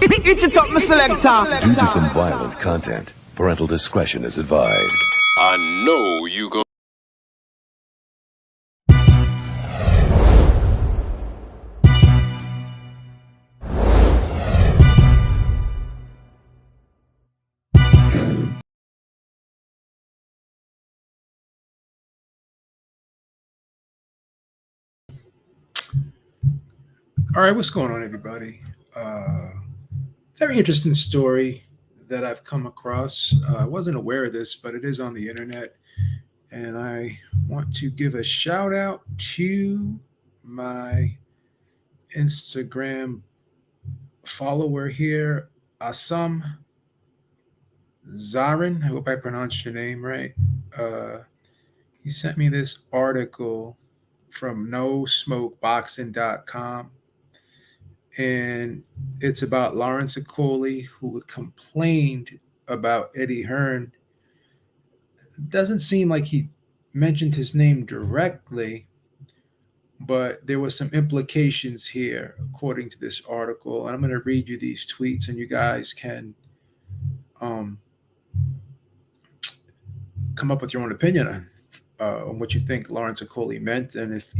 Itch it up, my selector. Due to some violent content, parental discretion is advised. I know you go. All right, what's going on, everybody? Very interesting story that I've come across. I wasn't aware of this, but it is on the internet. And I want to give a shout out to my Instagram follower here, Assam Zarin. I hope I pronounced your name right. He sent me this article from NoSmokeBoxing.com. And it's about Lawrence Okolie, who complained about Eddie Hearn. It doesn't seem like he mentioned his name directly, but there were some implications here, according to this article. And I'm going to read you these tweets, and you guys can come up with your own opinion on what you think Lawrence Okolie meant, and if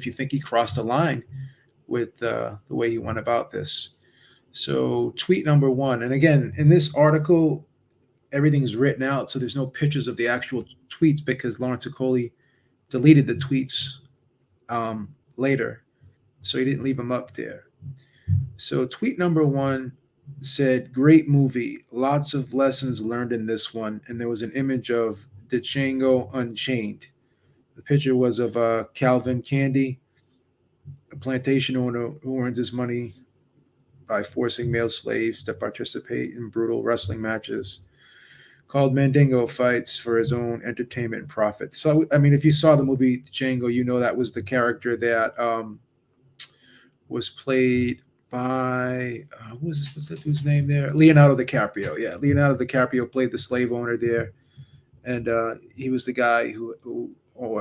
you think he crossed the line with the way he went about this. So tweet number one, and again, in this article, everything's written out, so there's no pictures of the actual tweets because Lawrence Okolie deleted the tweets later, so he didn't leave them up there. So tweet number one said, "Great movie, lots of lessons learned in this one," and there was an image of Django Unchained. The picture was of Calvin Candy, a plantation owner who earns his money by forcing male slaves to participate in brutal wrestling matches called Mandingo fights for his own entertainment and profit. So, I mean, if you saw the movie Django, you know that was the character that was played by, what's that dude's name there? Leonardo DiCaprio. Yeah, Leonardo DiCaprio played the slave owner there. And he was the guy who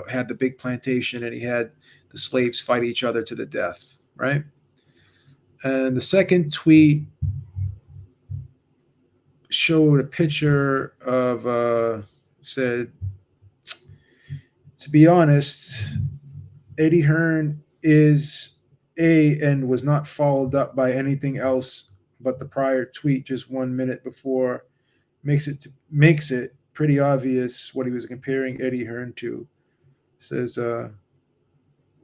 had the big plantation, and he had the slaves fight each other to the death, right? And the second tweet showed a picture of, said, "To be honest, Eddie Hearn is and was not followed up by anything else but the prior tweet just 1 minute before makes it pretty obvious what he was comparing Eddie Hearn to." It says,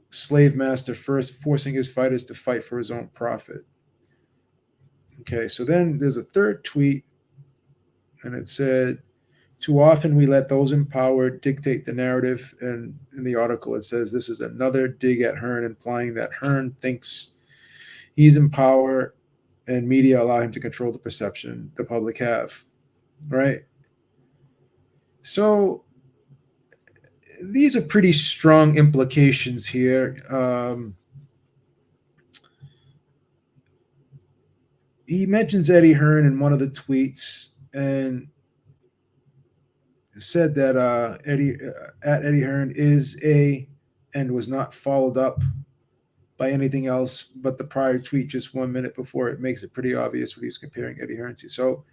slave master first forcing his fighters to fight for his own profit. Okay, so then there's a third tweet, and it said, "Too often we let those in power dictate the narrative." And in the article, it says this is another dig at Hearn, implying that Hearn thinks he's in power and media allow him to control the perception the public have, right? So these are pretty strong implications here. He mentions Eddie Hearn in one of the tweets and said that Eddie Hearn is and was not followed up by anything else but the prior tweet just 1 minute before. It makes it pretty obvious what he's comparing Eddie Hearn to. So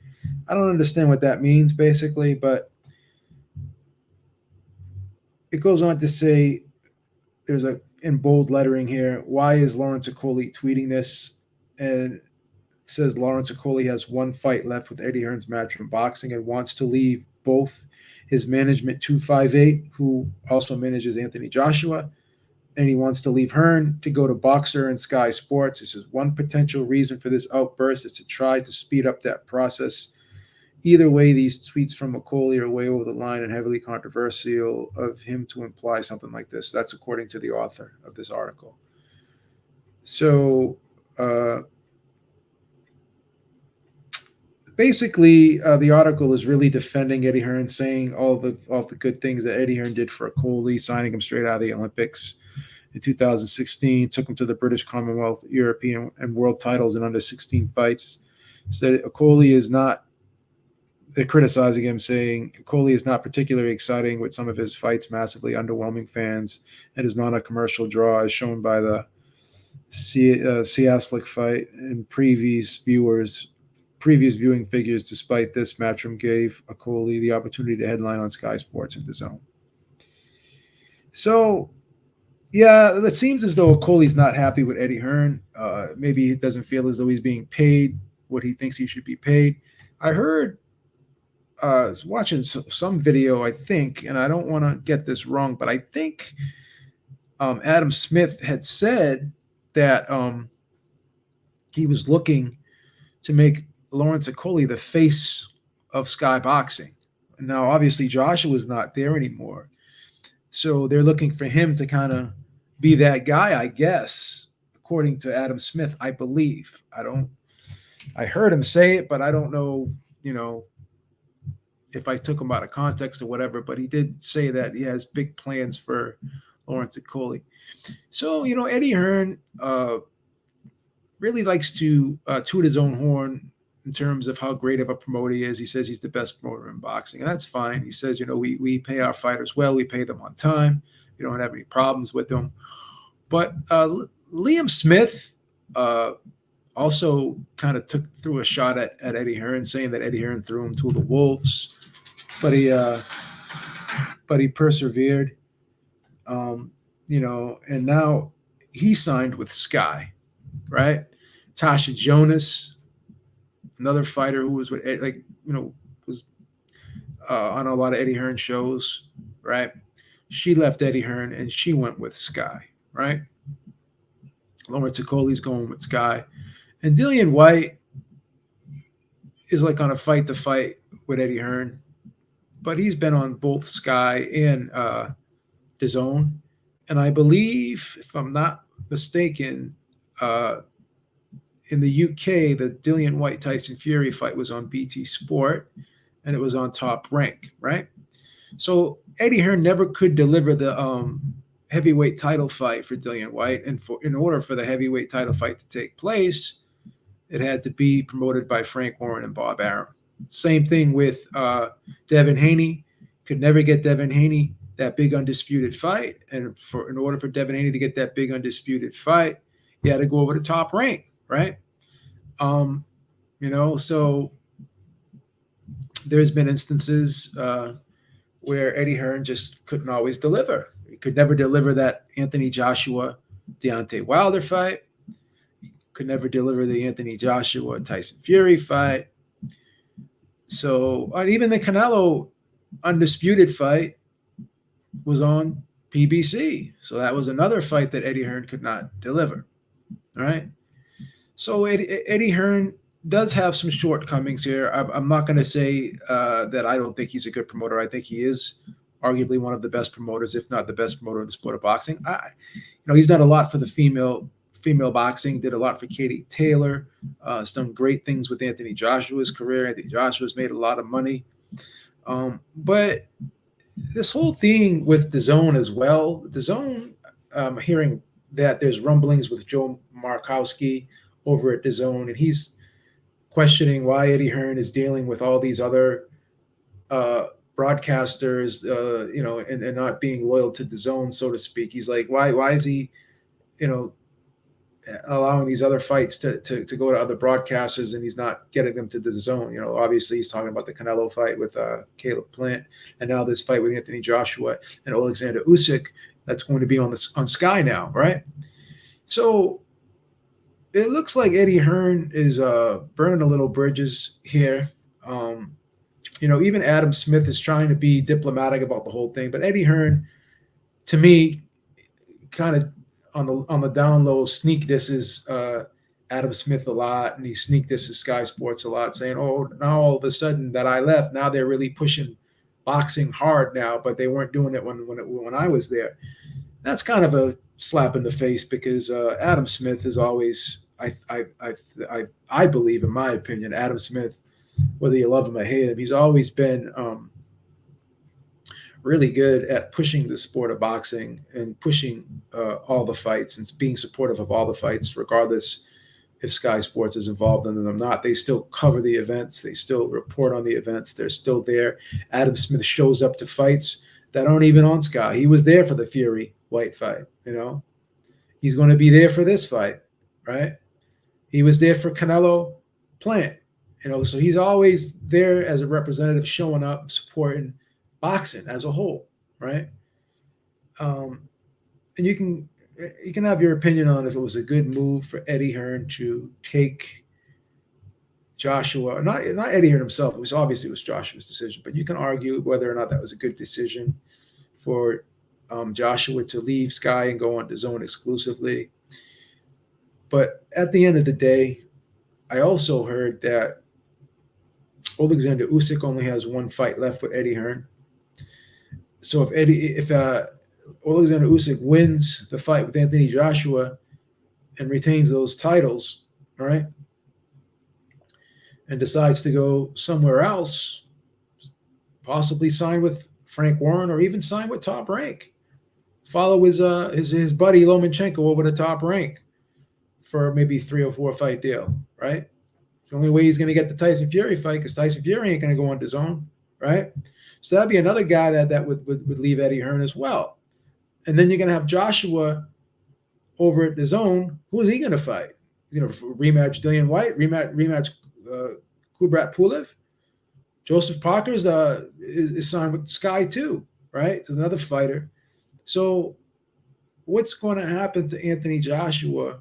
I don't understand what that means basically, but it goes on to say, there's in bold lettering here, "Why is Lawrence Okolie tweeting this?" And it says Lawrence Okolie has one fight left with Eddie Hearn's Matchroom Boxing and wants to leave both his management 258, who also manages Anthony Joshua, and he wants to leave Hearn to go to Boxer and Sky Sports. This is one potential reason for this outburst, is to try to speed up that process. Either way, these tweets from Okolie are way over the line and heavily controversial of him to imply something like this. That's according to the author of this article. So basically, the article is really defending Eddie Hearn, saying all the good things that Eddie Hearn did for Okolie, signing him straight out of the Olympics in 2016, took him to the British Commonwealth, European, and world titles in under 16 fights. Said Okolie is not. They're criticizing him, saying Okolie is not particularly exciting with some of his fights, massively underwhelming fans, and is not a commercial draw, as shown by the Siaslik fight and previous viewing figures. Despite this, Matchroom gave Okolie the opportunity to headline on Sky Sports and DAZN. So, yeah, it seems as though Okolie's not happy with Eddie Hearn. Maybe he doesn't feel as though he's being paid what he thinks he should be paid. I heard, I was watching some video, I think, and I don't want to get this wrong, but I think Adam Smith had said that he was looking to make Lawrence Okolie the face of Sky Boxing. Now, obviously, Joshua's not there anymore. So they're looking for him to kind of be that guy, I guess, according to Adam Smith, I believe. I heard him say it, but I don't know, if I took him out of context or whatever, but he did say that he has big plans for Lawrence Okolie. So, Eddie Hearn really likes to toot his own horn in terms of how great of a promoter he is. He says he's the best promoter in boxing, and that's fine. He says, we pay our fighters well. We pay them on time. We don't have any problems with them. But Liam Smith also kind of threw a shot at Eddie Hearn, saying that Eddie Hearn threw him to the wolves, but he persevered. And now he signed with Sky, right? Tasha Jonas, another fighter who was with, was on a lot of Eddie Hearn shows, right? She left Eddie Hearn and she went with Sky, right? Lawrence Okolie's going with Sky. And Dillian White is like on a fight-to-fight with Eddie Hearn, but he's been on both Sky and DAZN. And I believe, if I'm not mistaken, in the UK, the Dillian White-Tyson Fury fight was on BT Sport, and it was on Top Rank, right? So Eddie Hearn never could deliver the heavyweight title fight for Dillian White, and in order for the heavyweight title fight to take place, it had to be promoted by Frank Warren and Bob Arum. Same thing with Devin Haney. Could never get Devin Haney that big undisputed fight, and in order for Devin Haney to get that big undisputed fight, he had to go over to Top Rank, right? So there's been instances where Eddie Hearn just couldn't always deliver. He could never deliver that Anthony Joshua Deontay Wilder fight. Could never deliver the Anthony Joshua Tyson Fury fight. So even the Canelo undisputed fight was on PBC. So that was another fight that Eddie Hearn could not deliver. All right. So Eddie Hearn does have some shortcomings here. I'm not going to say that I don't think he's a good promoter. I think he is arguably one of the best promoters, if not the best promoter of the sport of boxing. He's done a lot for the female boxing, did a lot for Katie Taylor, has done great things with Anthony Joshua's career. Anthony Joshua's made a lot of money. But this whole thing with DAZN as well, DAZN, hearing that there's rumblings with Joe Markowski over at DAZN, and he's questioning why Eddie Hearn is dealing with all these other broadcasters, and not being loyal to DAZN, so to speak. He's like, why is he, allowing these other fights to go to other broadcasters, and he's not getting them to DAZN? Obviously he's talking about the Canelo fight with Caleb Plant, and now this fight with Anthony Joshua and Alexander Usyk that's going to be on Sky now, right? So it looks like Eddie Hearn is burning a little bridges here. Even Adam Smith is trying to be diplomatic about the whole thing, but Eddie Hearn, to me, kind of on the down low, sneak disses Adam Smith a lot, and he sneak disses Sky Sports a lot, saying, "Oh, now all of a sudden that I left, now they're really pushing boxing hard now, but they weren't doing it when I was there." That's kind of a slap in the face, because Adam Smith is always, I believe, in my opinion, Adam Smith, whether you love him or hate him, he's always been really good at pushing the sport of boxing and pushing all the fights and being supportive of all the fights, regardless if Sky Sports is involved in them or not. They still cover the events. They still report on the events. They're still there. Adam Smith shows up to fights that aren't even on Sky. He was there for the Fury White fight, He's going to be there for this fight, right? He was there for Canelo Plant, so he's always there as a representative, showing up, supporting boxing as a whole, right? And you can have your opinion on if it was a good move for Eddie Hearn to take Joshua, not Eddie Hearn himself. It was Joshua's decision, but you can argue whether or not that was a good decision for Joshua to leave Sky and go on DAZN exclusively. But at the end of the day, I also heard that Alexander Usyk only has one fight left with Eddie Hearn. So if Alexander Usyk wins the fight with Anthony Joshua and retains those titles, right, and decides to go somewhere else, possibly sign with Frank Warren or even sign with Top Rank, follow his buddy Lomachenko over to Top Rank for maybe 3 or 4 fight deal, right? It's the only way he's going to get the Tyson Fury fight, because Tyson Fury ain't going to go on DAZN, right? So that'd be another guy that would leave Eddie Hearn as well. And then you're going to have Joshua over at DAZN. Who is he going to fight? Rematch Dillian White, rematch Kubrat Pulev. Joseph Parker is signed with Sky too, right? So another fighter. So what's going to happen to Anthony Joshua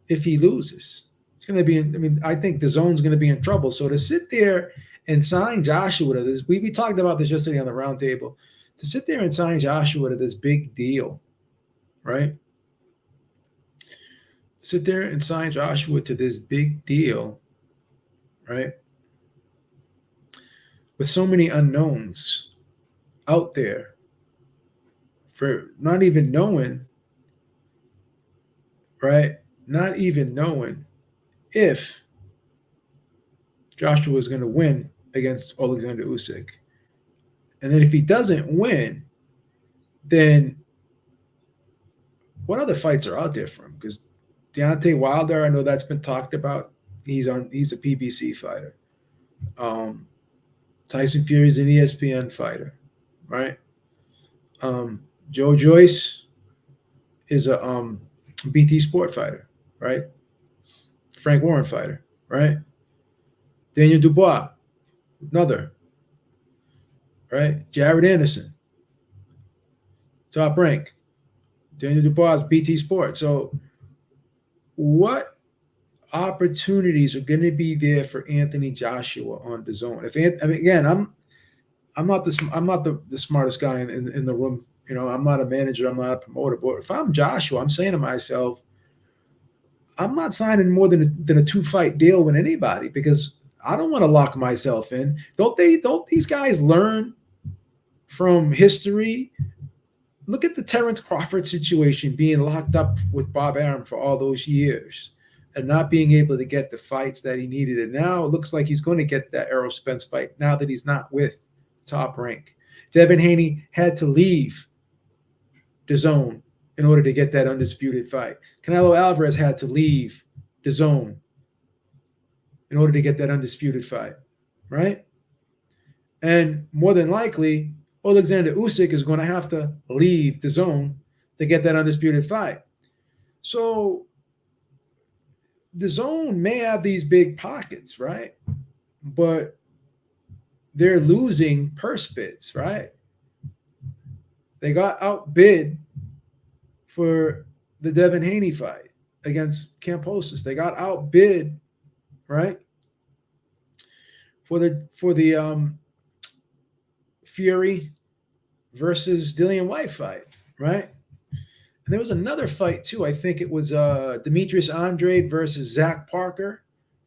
if he loses? It's going to be, I think DAZN's going to be in trouble. So to sit there and sign Joshua to this, we talked about this yesterday on the roundtable, to sit there and sign Joshua to this big deal, right? Sit there and sign Joshua to this big deal, right? With so many unknowns out there, for not even knowing, right? Not even knowing if Joshua is going to win against Alexander Usyk. And then if he doesn't win, then what other fights are out there for him? Because Deontay Wilder, I know that's been talked about. He's a PBC fighter. Tyson Fury is an ESPN fighter, right? Joe Joyce is a BT Sport fighter, right? Frank Warren fighter, right? Daniel Dubois, another, right? Jared Anderson, Top Rank. Daniel Dubois, BT Sport. So what opportunities are going to be there for Anthony Joshua on DAZN? Again, I'm not the smartest guy in the room. I'm not a manager. I'm not a promoter. But if I'm Joshua, I'm saying to myself, I'm not signing more than a 2-fight deal with anybody, because I don't want to lock myself in. Don't these guys learn from history? Look at the Terrence Crawford situation, being locked up with Bob Arum for all those years and not being able to get the fights that he needed. And now it looks like he's going to get that Errol Spence fight now that he's not with Top Rank. Devin Haney had to leave DAZN in order to get that undisputed fight. Canelo Alvarez had to leave DAZN in order to get that undisputed fight, right? And more than likely, Alexander Usyk is going to have to leave DAZN to get that undisputed fight. So DAZN may have these big pockets, right? But they're losing purse bids, right? They got outbid for the Devin Haney fight against Kambosos. They got outbid, right? For the Fury versus Dillian White fight, right? And there was another fight too. I think it was Demetrius Andrade versus Zach Parker.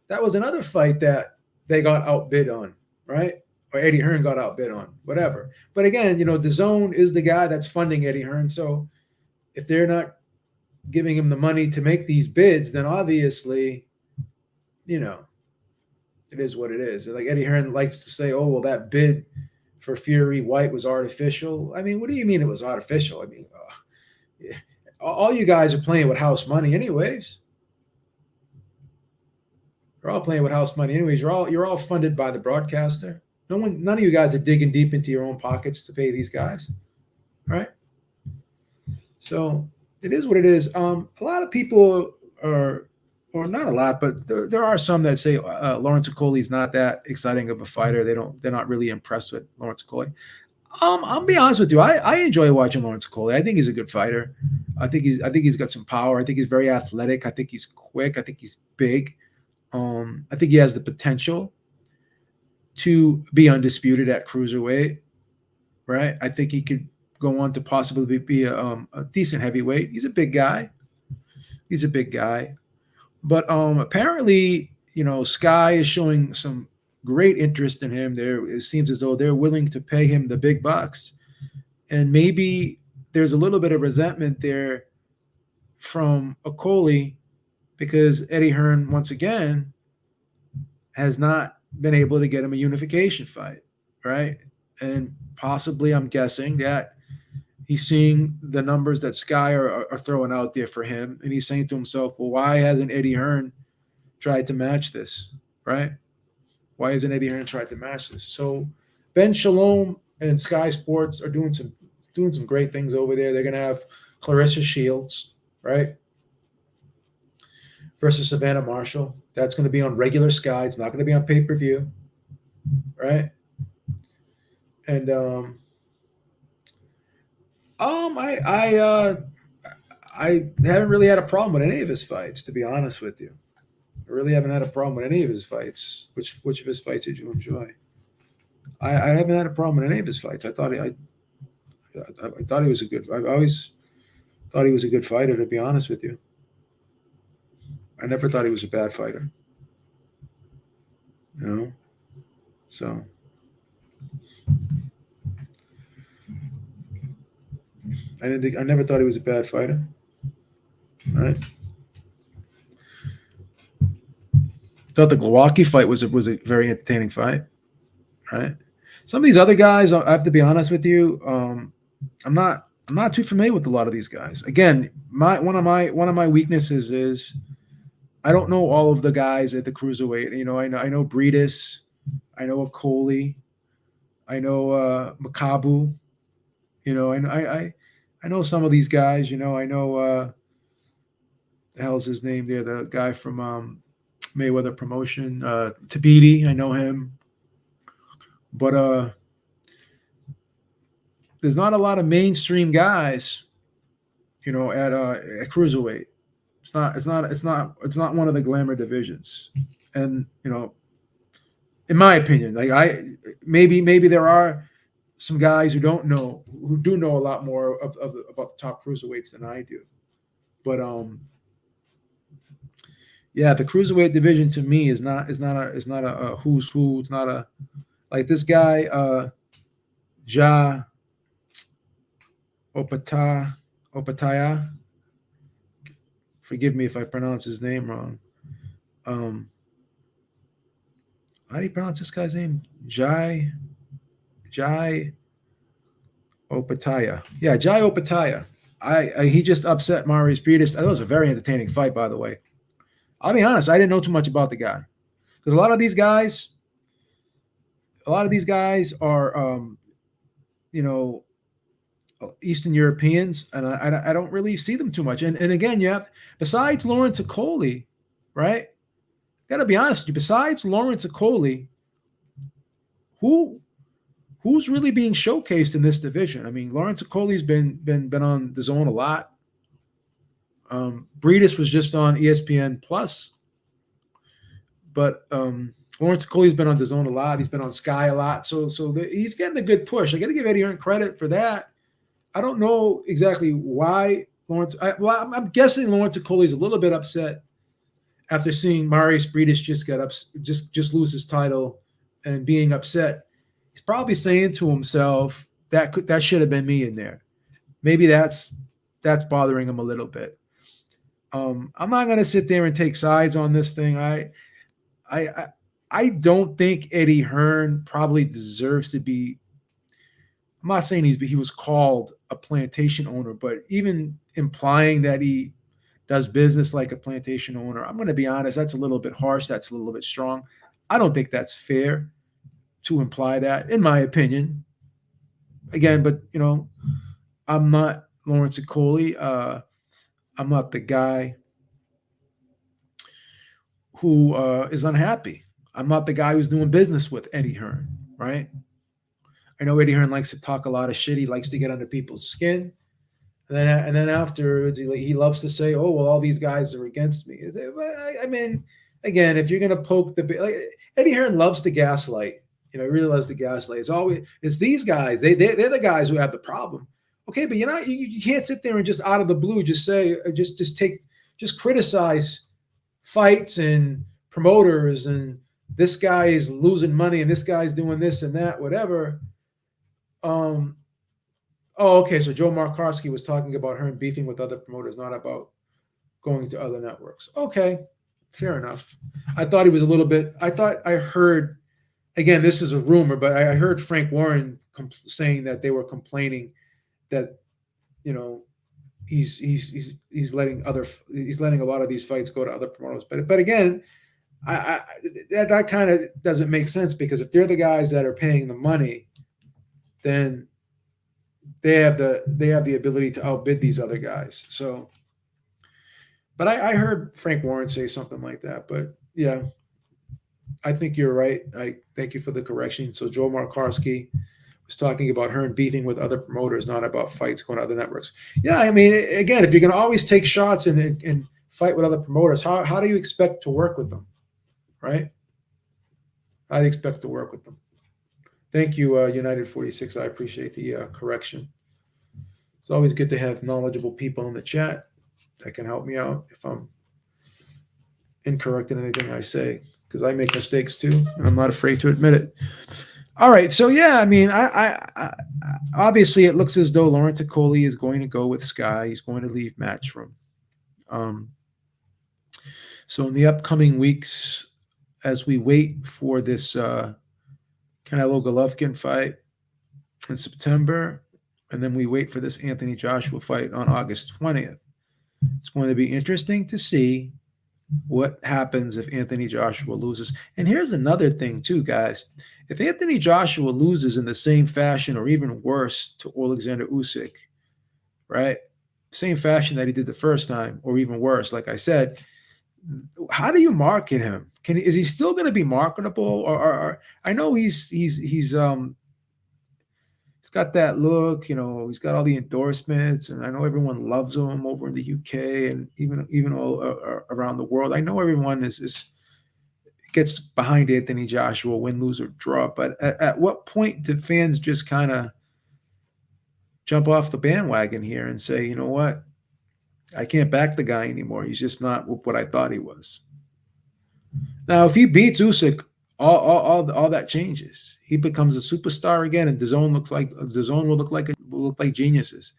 That was another fight that they got outbid on, right? Or Eddie Hearn got outbid on, whatever. But again, DAZN is the guy that's funding Eddie Hearn. So if they're not giving him the money to make these bids, then obviously, it is what it is. Like Eddie Hearn likes to say, oh, well, that bid for Fury White was artificial. I mean, what do you mean it was artificial? I mean, all you guys are playing with house money anyways. You're all playing with house money anyways. You're all funded by the broadcaster. None of you guys are digging deep into your own pockets to pay these guys, right? So it is what it is. A lot of people are, or not a lot, but there are some that say Lawrence Okolie is not that exciting of a fighter. They're not really impressed with Lawrence Okolie. I'll be honest with you. I enjoy watching Lawrence Okolie. I think he's a good fighter. I think he's got some power. I think he's very athletic. I think he's quick. I think he's big. I think he has the potential to be undisputed at cruiserweight, right? I think he could go on to possibly be a decent heavyweight. He's a big guy. He's a big guy. But apparently, Sky is showing some great interest in him. It seems as though they're willing to pay him the big bucks. And maybe there's a little bit of resentment there from Okolie because Eddie Hearn, once again, has not been able to get him a unification fight, right? And possibly, I'm guessing that he's seeing the numbers that Sky are throwing out there for him, and he's saying to himself, well, why hasn't Eddie Hearn tried to match this, right? Why hasn't Eddie Hearn tried to match this? So Ben Shalom and Sky Sports are doing some great things over there. They're going to have Clarissa Shields, right, versus Savannah Marshall. That's going to be on regular Sky. It's not going to be on pay-per-view, right? And I haven't really had a problem with any of his fights, to be honest with you. I really haven't had a problem with any of his fights. Which of his fights did you enjoy? I haven't had a problem with any of his fights. I thought he was a good. I always thought he was a good fighter, to be honest with you. I never thought he was a bad fighter. So. I never thought he was a bad fighter. Right. Thought the Glowacki fight was a very entertaining fight. Right. Some of these other guys, I have to be honest with you. I'm not too familiar with a lot of these guys. Again, one of my weaknesses is I don't know all of the guys at the cruiserweight. I know Breedis, I know Okolie, I know Makabu. I know some of these guys. I know the hell's his name there, the guy from Mayweather Promotion, Tabiti. I know him, but there's not a lot of mainstream guys, at cruiserweight. It's not one of the glamour divisions, and in my opinion, like maybe there are some guys who do know a lot more about the top cruiserweights than I do, but yeah, the cruiserweight division to me is not a who's who. It's not a like this guy Ja Opataya. Forgive me if I pronounce his name wrong. How do you pronounce this guy's name? Jai Opataya. Yeah, Jai Opataya. He just upset Marius Breedis. That was a very entertaining fight, by the way. I'll be honest, I didn't know too much about the guy because a lot of these guys are Eastern Europeans, and I don't really see them too much. And again, besides Lawrence Okolie, right? Got to be honest with you. Besides Lawrence Okolie, who's really being showcased in this division? I mean, Lawrence Okolie's been on DAZN a lot. Breedis was just on ESPN Plus, but Lawrence Okolie's been on DAZN a lot. He's been on Sky a lot, so he's getting a good push. I got to give Eddie Hearn credit for that. I don't know exactly why Lawrence. I'm guessing Lawrence Okolie's a little bit upset after seeing Marius Breedis just lose his title and being upset. He's probably saying to himself that should have been me in there. Maybe that's bothering him a little bit. I'm not going to sit there and take sides on this thing. I don't think Eddie Hearn probably deserves to be. I'm not saying he was called a plantation owner, but even implying that he does business like a plantation owner, I'm going to be honest, that's a little bit harsh. That's a little bit strong. I don't think that's fair to imply that, in my opinion. Again, but I'm not Lawrence Okolie. I'm not the guy who is unhappy. I'm not the guy who's doing business with Eddie Hearn, right? I know Eddie Hearn likes to talk a lot of shit. He likes to get under people's skin. And then afterwards, he loves to say, "Oh, well, all these guys are against me." I mean, again, if you're gonna poke the like, Eddie Hearn loves to gaslight. He really loves to gaslight. It's these guys. They're the guys who have the problem. Okay, but you can't sit there and just out of the blue just say just criticize fights and promoters and this guy is losing money and this guy's doing this and that, whatever. Oh, okay. So Joe Markowski was talking about Hearn beefing with other promoters, not about going to other networks. Okay, fair enough. I thought he was a little bit. I thought I heard. Again, this is a rumor, but I heard Frank Warren saying that they were complaining that he's letting a lot of these fights go to other promoters. But again, that kind of doesn't make sense because if they're the guys that are paying the money, then they have the ability to outbid these other guys. So, but I heard Frank Warren say something like that. But yeah, I think you're right. I thank you for the correction. So Joe Markowski was talking about Hearn beefing with other promoters, not about fights going to other networks. Yeah, I mean, again, if you're going to always take shots and fight with other promoters, how do you expect to work with them, right? How do you expect to work with them? Thank you, United 46. I appreciate the correction. It's always good to have knowledgeable people in the chat that can help me out if I'm incorrect in anything I say, because I make mistakes too, and I'm not afraid to admit it. All right, so yeah, I mean, I obviously it looks as though Lawrence Okolie is going to go with Sky. He's going to leave Matchroom. So in the upcoming weeks, as we wait for this Canelo Golovkin fight in September, and then we wait for this Anthony Joshua fight on August 20th, it's going to be interesting to see what happens if Anthony Joshua loses. And here's another thing too, guys. If Anthony Joshua loses in the same fashion or even worse to Alexander Usyk, right? Same fashion that he did the first time or even worse, like I said, how do you market him? Is he still going to be marketable? Or I know he's got that look, he's got all the endorsements, and I know everyone loves him over in the UK and even all around the world. I know everyone gets behind Anthony Joshua, win, lose, or draw. But at what point do fans just kind of jump off the bandwagon here and say, you know what, I can't back the guy anymore. He's just not what I thought he was. Now, if he beats Usyk, all that changes. He becomes a superstar again, and DAZN will look like geniuses,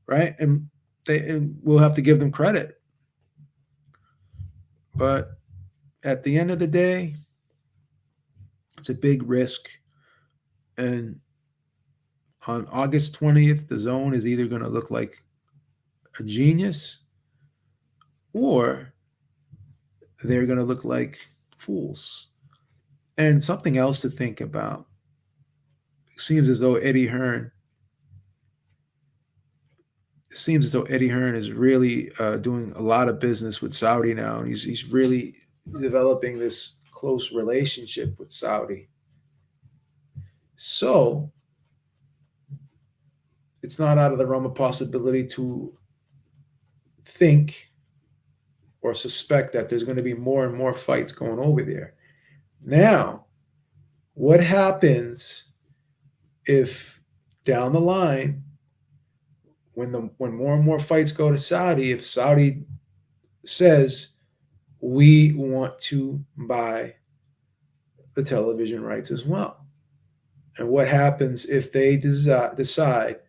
right? And we'll have to give them credit. But at the end of the day, it's a big risk. And on August 20th, DAZN is either going to look like a genius or they're going to look like fools. And something else to think about. It seems as though Eddie Hearn is really doing a lot of business with Saudi now, and he's really developing this close relationship with Saudi. So it's not out of the realm of possibility to think or suspect that there's going to be more and more fights going over there. Now, what happens if down the line, when more and more fights go to Saudi, if Saudi says we want to buy the television rights as well? And what happens if they decide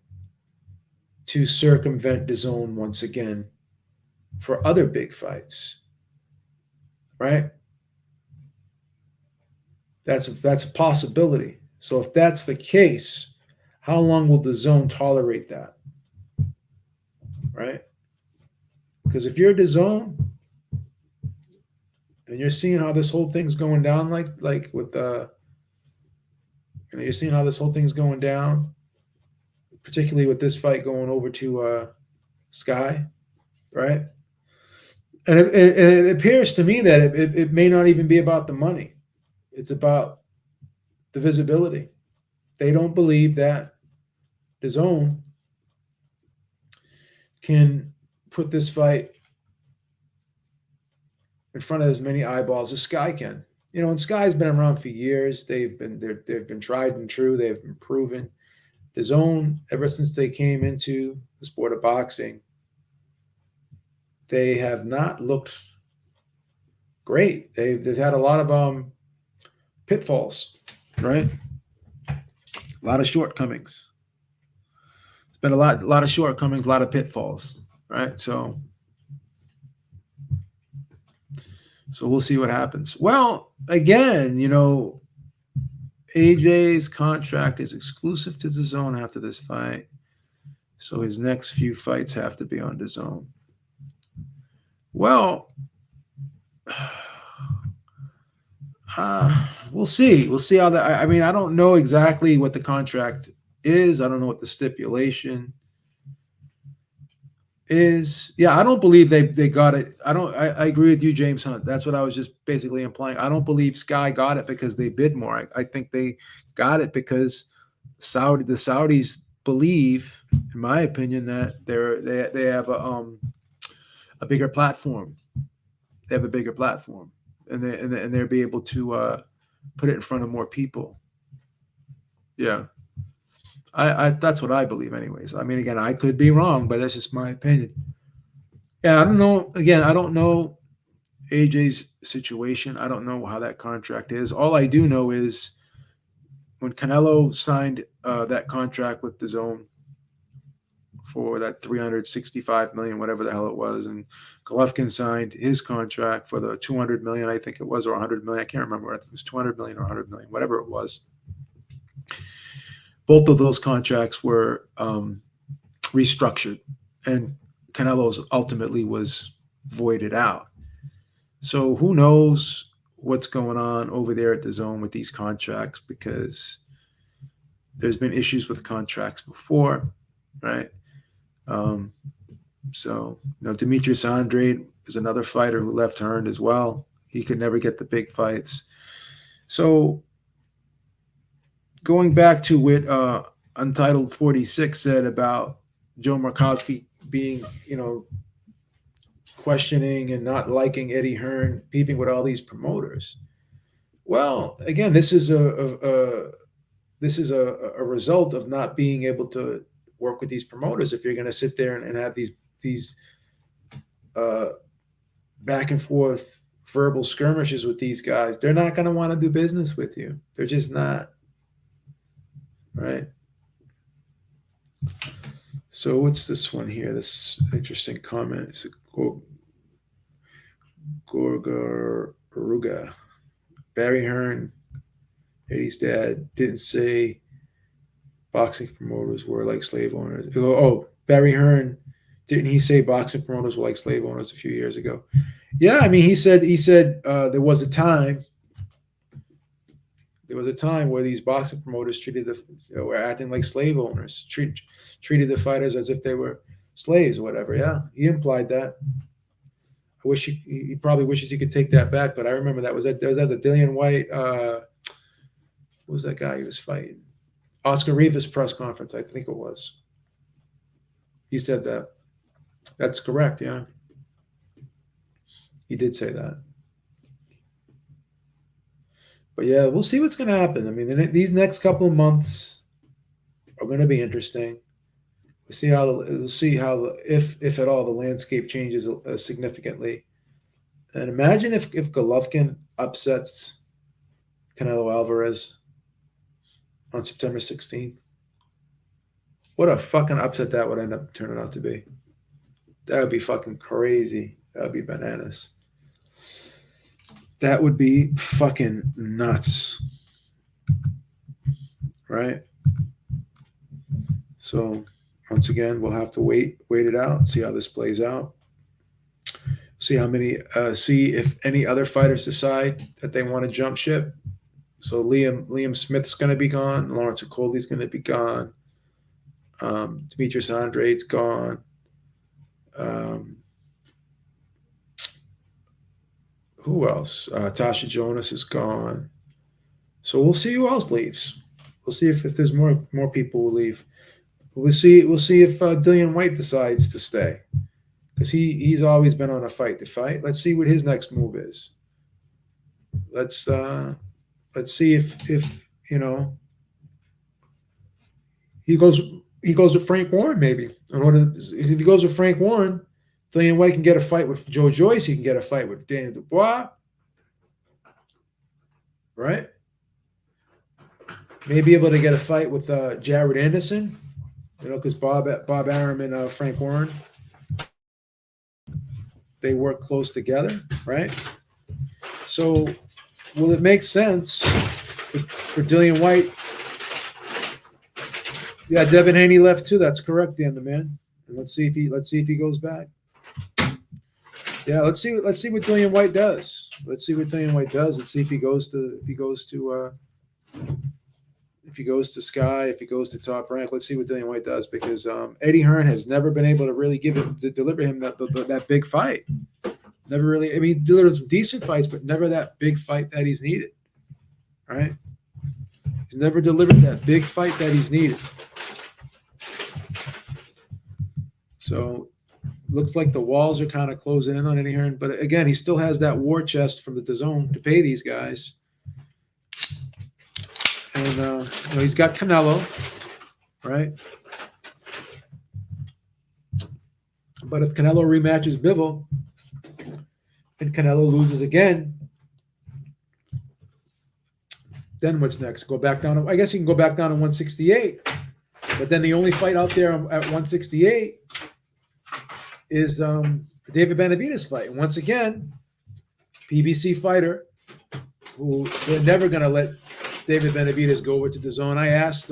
to circumvent DAZN once again for other big fights, right? That's a possibility. So if that's the case, how long will DAZN tolerate that, right? Because if you're DAZN and you're seeing how this whole thing's going down, like with you're seeing how this whole thing's going down, particularly with this fight going over to Sky. right? And it appears to me that it may not even be about the money. It's about the visibility. They don't believe that DAZN can put this fight in front of as many eyeballs as Sky can. You know, and Sky's been around for years. They've been tried and true. They've been proven. DAZN, ever since they came into the sport of boxing, they have not looked great. They've had a lot of pitfalls, right? A lot of shortcomings. It's been a lot of shortcomings, a lot of pitfalls, right? So we'll see what happens. Well, again, you know, AJ's contract is exclusive to DAZN after this fight, so his next few fights have to be on DAZN. Well, we'll see. We'll see how that. I mean, I don't know exactly what the contract is. I don't know what the stipulation is. Yeah, I don't believe they got it. I agree with you, James Hunt. That's what I was just basically implying. I don't believe Sky got it because they bid more. I think they got it because the Saudis believe, in my opinion, that they have a bigger platform. They have a bigger platform, and they'll be able to put it in front of more people. Yeah. I that's what I believe anyways. I mean, again, I could be wrong, but that's just my opinion. Yeah, I don't know. Again, I don't know AJ's situation. I don't know how that contract is. All I do know is when Canelo signed that contract with DAZN for that 365 million, whatever the hell it was, and Golovkin signed his contract for the 200 million, I think it was, or 100 million. I can't remember. I think it was 200 million or 100 million, whatever it was. Both of those contracts were restructured, and Canelo's ultimately was voided out. So who knows what's going on over there at DAZN with these contracts, because there's been issues with contracts before, right? So, you know, Demetrius Andrade is another fighter who left Hearn as well. He could never get the big fights. So going back to what Untitled 46 said about Joe Markowski being, you know, questioning and not liking Eddie Hearn, beefing with all these promoters. Well, again, this is a result of not being able to work with these promoters. If you're going to sit there and have these back and forth verbal skirmishes with these guys, they're not going to want to do business with you. They're just not. Right. So what's this one here? This interesting comment. It's a quote. Gorgaruga. Barry Hearn, Eddie's dad, didn't say boxing promoters were like slave owners. Oh, Barry Hearn, didn't he say boxing promoters were like slave owners a few years ago? Yeah, I mean, he said there was a time. There was a time where these boxing promoters were acting like slave owners, treated the fighters as if they were slaves or whatever. Yeah, he implied that. I wish he probably wishes he could take that back, but I remember that was at the Dillian White. What was that guy he was fighting? Oscar Rivas press conference, I think it was. He said that. That's correct. Yeah, he did say that. But yeah, we'll see what's going to happen. I mean, these next couple of months are going to be interesting. We'll see how if at all the landscape changes significantly. And imagine if Golovkin upsets Canelo Alvarez on September 16th. What a fucking upset that would end up turning out to be. That would be fucking crazy. That would be bananas. That would be fucking nuts. Right? So once again, we'll have to wait it out, see how this plays out. See if any other fighters decide that they want to jump ship. So Liam Smith's going to be gone. Lawrence Okolie's going to be gone. Demetrius Andrade's gone. Who else? Tasha Jonas is gone. So we'll see who else leaves. We'll see if there's more people will leave. We'll see if Dillian White decides to stay, because he's always been on a fight to fight. Let's see what his next move is. Let's see if he goes with Frank Warren maybe. If he goes with Frank Warren, Dillian White can get a fight with Joe Joyce. He can get a fight with Daniel Dubois, right? Maybe able to get a fight with Jared Anderson, because Bob Arum and Frank Warren, they work close together, right? So, will it make sense for Dillian White? Yeah, Devin Haney left too. That's correct, Dan the man. And let's see if he goes back. Yeah, let's see what Dillian White does. Let's see what Dillian White does. Let's see if he goes to Sky, if he goes to Top Rank. Let's see what Dillian White does, because Eddie Hearn has never been able to really deliver him that big fight. Never really. I mean, he delivered some decent fights, but never that big fight that he's needed. Right? He's never delivered that big fight that he's needed. So, looks like the walls are kind of closing in on Eddie Hearn. But again, he still has that war chest from the DAZN to pay these guys. And he's got Canelo, right? But if Canelo rematches Bivol and Canelo loses again, then what's next? Go back down. I guess he can go back down to 168. But then the only fight out there at 168 is the David Benavidez fight. And once again, PBC fighter, who they're never going to let David Benavidez go over to DAZN. I asked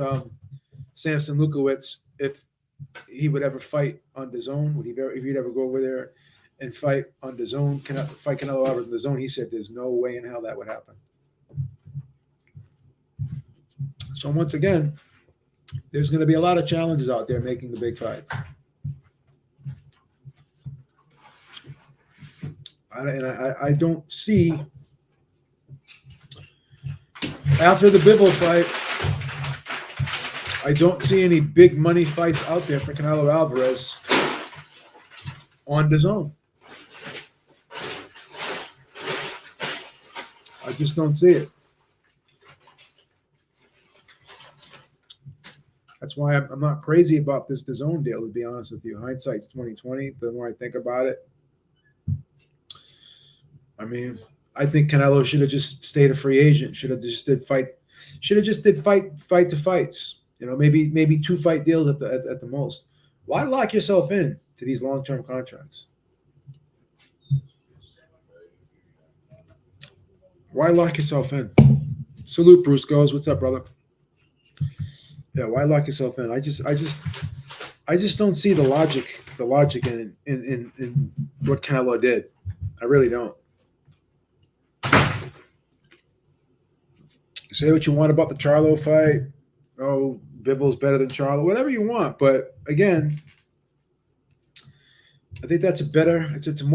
Samson Lukowicz if he would ever fight on DAZN. If he'd ever go over there and fight on DAZN, fight Canelo Alvarez on DAZN. He said there's no way in hell that would happen. So once again, there's going to be a lot of challenges out there making the big fights. I don't see, after the Bivol fight, I don't see any big money fights out there for Canelo Alvarez on DAZN. I just don't see it. That's why I'm not crazy about this DAZN deal, to be honest with you. Hindsight's 2020. The more I think about it, I mean, I think Canelo should have just stayed a free agent. Should have just did fight to fights. Maybe 2 fight deals at the most. Why lock yourself in to these long-term contracts? Why lock yourself in? Salute, Bruce Goes. What's up, brother? Yeah, why lock yourself in? I just don't see the logic in what Canelo did. I really don't. Say what you want about the Charlo fight. Oh, Bivol's better than Charlo. Whatever you want, but again, I think that's it's a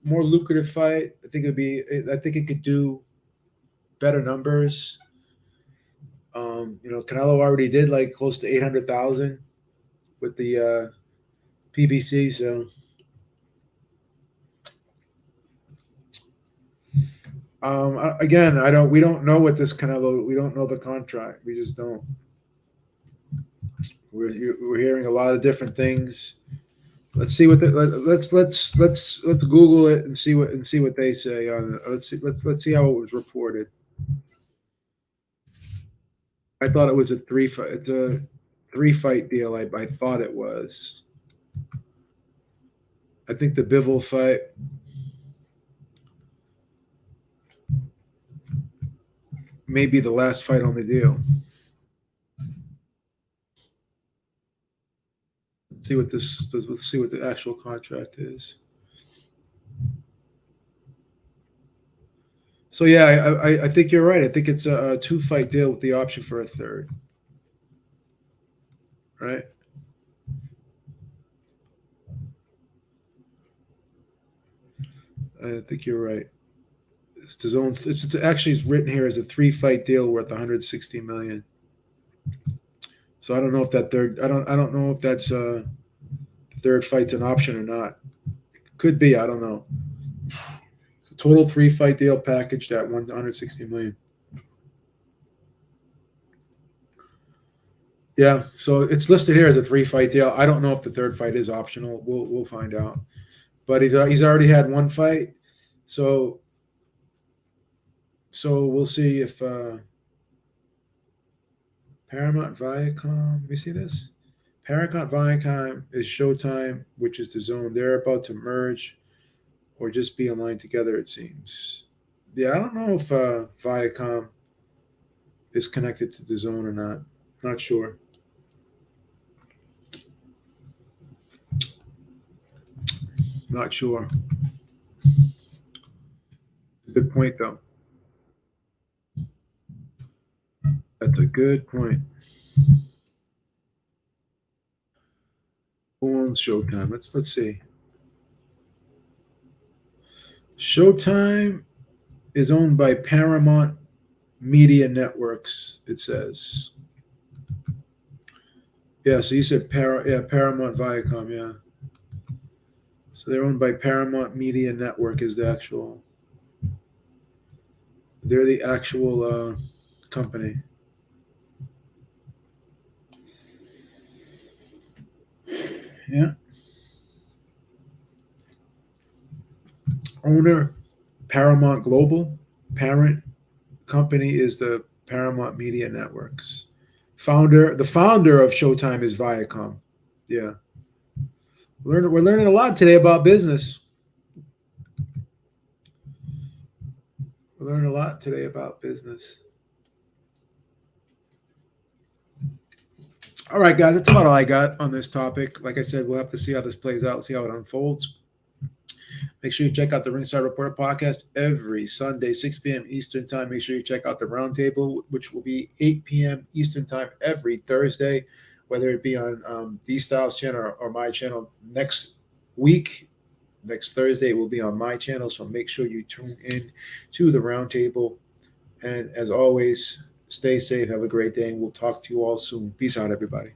more lucrative fight. I think it could do better numbers. Canelo already did like close to 800,000 with the PBC. So, again, we don't know what this Canelo. We don't know the contract. We just don't. We're hearing a lot of different things. Let's see let's Google it and see what they say on it. Let's see how it was reported. I thought it was a 3-fight. It's a 3-fight deal. I thought it was. I think the Bivol fight may be the last fight on the deal. Let's see what the actual contract is. So yeah, I think you're right. I think it's a 2-fight deal with the option for a 3rd. Right? I think you're right. DAZN. It's actually written here as a 3-fight deal worth 160 million. So I don't know if that third. I don't know if that's the third fight's an option or not. Could be. I don't know. So total 3-fight deal packaged at 160 million. Yeah. So it's listed here as a 3-fight deal. I don't know if the third fight is optional. We'll find out. But he's already had one fight. So we'll see if Paramount Viacom. Let me see this. Paramount Viacom is Showtime, which is DAZN. They're about to merge or just be aligned together, it seems. Yeah, I don't know if Viacom is connected to DAZN or not. Not sure. Not sure. Good point, though. That's a good point. Who owns Showtime? Let's see. Showtime is owned by Paramount Media Networks, it says. Yeah, so you said Paramount Viacom, yeah. So they're owned by Paramount Media Network is the actual. They're the actual company. Yeah. Owner, Paramount Global. Parent company is the Paramount Media Networks. The founder of Showtime is Viacom. Yeah. We're learning a lot today about business. We're learning a lot today about business. All right, guys, that's about all I got on this topic. Like I said, we'll have to see how this plays out, see how it unfolds. Make sure you check out the Ringside Reporter podcast every Sunday, 6 p.m. Eastern Time. Make sure you check out the Roundtable, which will be 8 p.m. Eastern Time every Thursday, whether it be on D Styles channel or my channel. Next Thursday, it will be on my channel. So make sure you tune in to the Roundtable. And as always, stay safe. Have a great day. And we'll talk to you all soon. Peace out, everybody.